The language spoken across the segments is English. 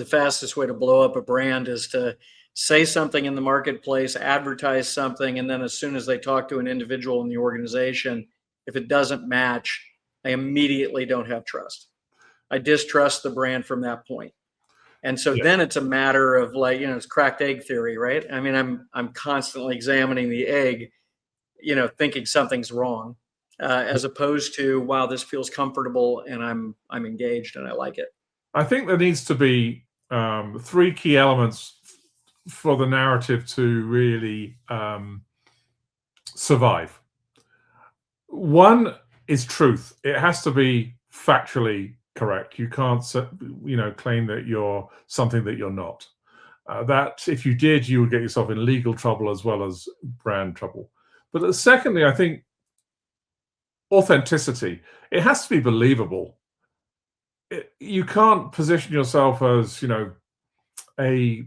the fastest way to blow up a brand is to say something in the marketplace, advertise something, and then as soon as they talk to an individual in the organization, if it doesn't match, I immediately don't have trust. I distrust the brand from that point. And so then it's a matter of like, it's cracked egg theory, right? I mean, I'm constantly examining the egg, thinking something's wrong, as opposed to, wow, this feels comfortable and I'm engaged and I like it. I think there needs to be 3 key elements for the narrative to really survive. One is truth. It has to be factually correct. You can't, claim that you're something that you're not. That if you did, you would get yourself in legal trouble as well as brand trouble. But secondly, I think authenticity. It has to be believable. You can't position yourself as, the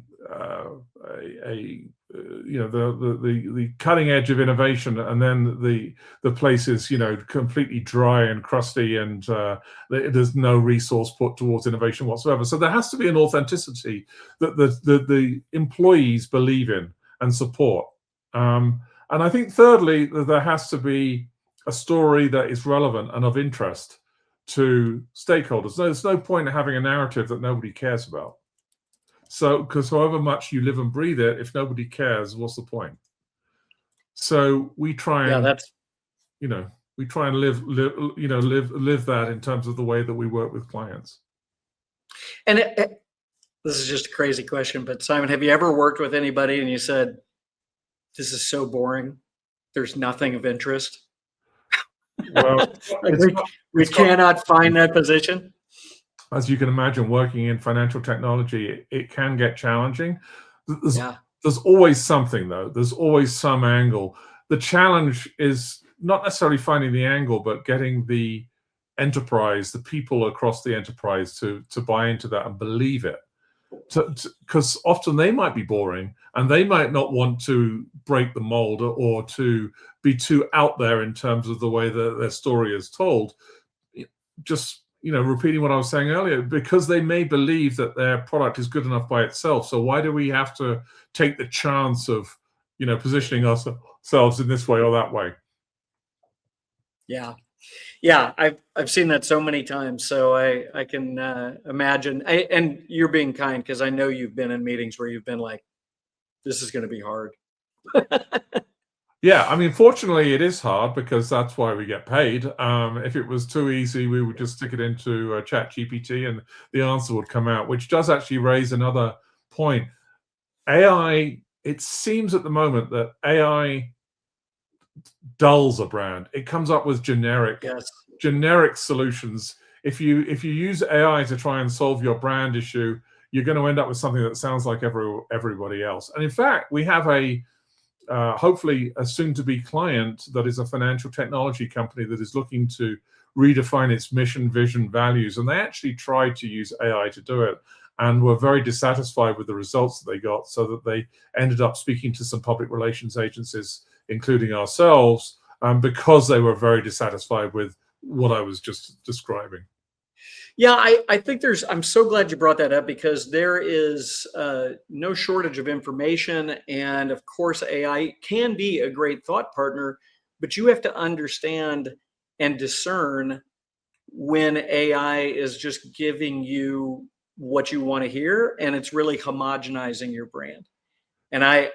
cutting edge of innovation, and then the place is completely dry and crusty, and there's no resource put towards innovation whatsoever. So there has to be an authenticity that the employees believe in and support. And I think thirdly, that there has to be a story that is relevant and of interest to stakeholders. There's no point in having a narrative that nobody cares about. So, because however much you live and breathe it, if nobody cares, what's the point? So we try and, we try and live that in terms of the way that we work with clients. And this is just a crazy question, but Simon, have you ever worked with anybody and you said, "This is so boring. There's nothing of interest"? Well, we cannot find that position. As you can imagine, working in financial technology, it can get challenging. There's always something, though. There's always some angle. The challenge is not necessarily finding the angle, but getting the enterprise, the people across the enterprise to buy into that and believe it. Because often they might be boring and they might not want to break the mold or to be too out there in terms of the way that their story is told. Just repeating what I was saying earlier, because they may believe that their product is good enough by itself. So why do we have to take the chance of, positioning ourselves in this way or that way? Yeah, I've seen that so many times. So I can imagine. And you're being kind, because I know you've been in meetings where you've been like, "This is going to be hard." Yeah, I mean, fortunately, it is hard because that's why we get paid. If it was too easy, we would just stick it into ChatGPT and the answer would come out, which does actually raise another point. AI, it seems at the moment that AI dulls a brand. It comes up with generic solutions. If you use AI to try and solve your brand issue, you're going to end up with something that sounds like everybody else. And in fact, we have hopefully a soon-to-be client that is a financial technology company that is looking to redefine its mission, vision, values, and they actually tried to use AI to do it and were very dissatisfied with the results that they got, so that they ended up speaking to some public relations agencies, including ourselves, because they were very dissatisfied with what I was just describing. Yeah, I think I'm so glad you brought that up, because there is no shortage of information. And of course, AI can be a great thought partner, but you have to understand and discern when AI is just giving you what you want to hear and it's really homogenizing your brand. And I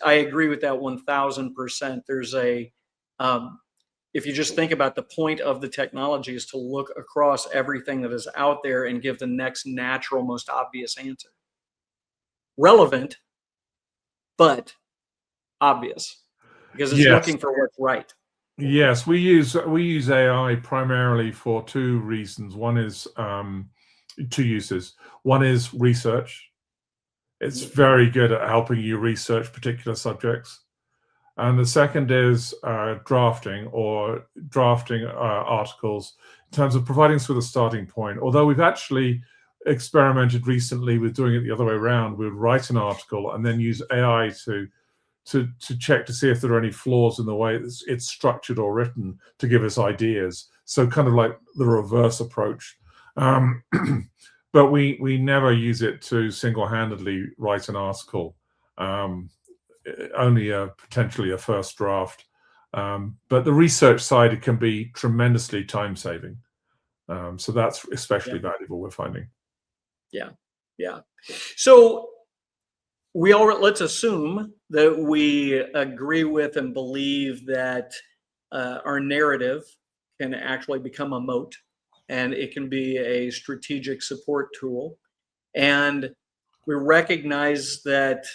agree with that 1000%. There's if you just think about the point of the technology is to look across everything that is out there and give the next natural, most obvious answer. Relevant, but obvious, because it's looking for what's right. Yes, we use AI primarily for 2 reasons. One is 2 uses. One is research. It's very good at helping you research particular subjects. And the second is drafting articles in terms of providing us with a starting point. Although we've actually experimented recently with doing it the other way around. We would write an article and then use AI to check to see if there are any flaws in the way it's structured or written to give us ideas. So kind of like the reverse approach. but we never use it to single-handedly write an article. Only potentially a first draft. But the research side, it can be tremendously time-saving. So that's especially valuable, we're finding. Yeah, yeah. So let's assume that we agree with and believe that our narrative can actually become a moat, and it can be a strategic support tool. And we recognize that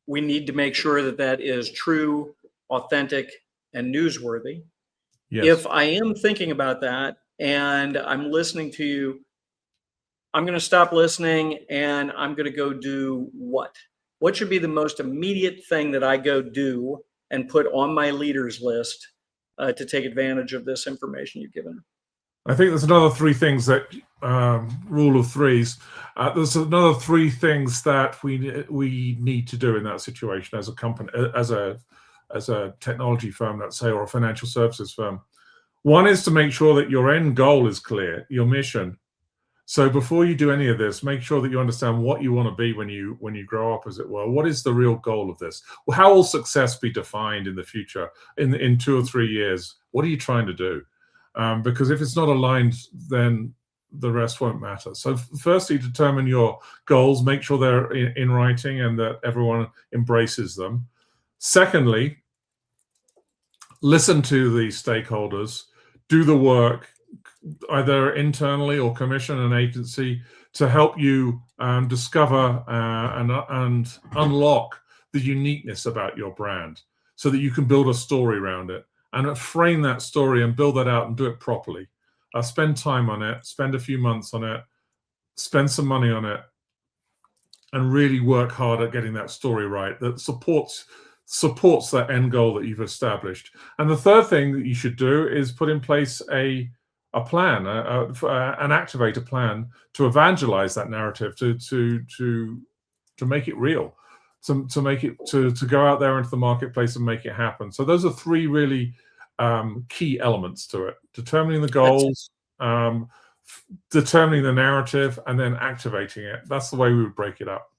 we need to make sure that that is true, authentic, and newsworthy. Yes. If I am thinking about that and I'm listening to you, I'm going to stop listening and I'm going to go do what? What should be the most immediate thing that I go do and put on my leaders list to take advantage of this information you've given? I think there's another three things that rule of threes. There's another three things that we need to do in that situation as a company, as a technology firm, let's say, or a financial services firm. One is to make sure that your end goal is clear, your mission. So before you do any of this, make sure that you understand what you want to be when you grow up, as it were. What is the real goal of this? Well, how will success be defined in the future, in 2 or 3 years? What are you trying to do? Because if it's not aligned, then the rest won't matter. So firstly, determine your goals, make sure they're in writing and that everyone embraces them. Secondly, listen to the stakeholders, do the work, either internally or commission an agency to help you discover and unlock the uniqueness about your brand so that you can build a story around it and frame that story and build that out and do it properly. Spend time on it, spend a few months on it, spend some money on it, and really work hard at getting that story right that supports that end goal that you've established. And the third thing that you should do is put in place a plan, and activate a plan to evangelize that narrative, to make it real, to make it to go out there into the marketplace and make it happen. So those are three really key elements to it: determining the goals, determining the narrative, and then activating it. That's the way we would break it up.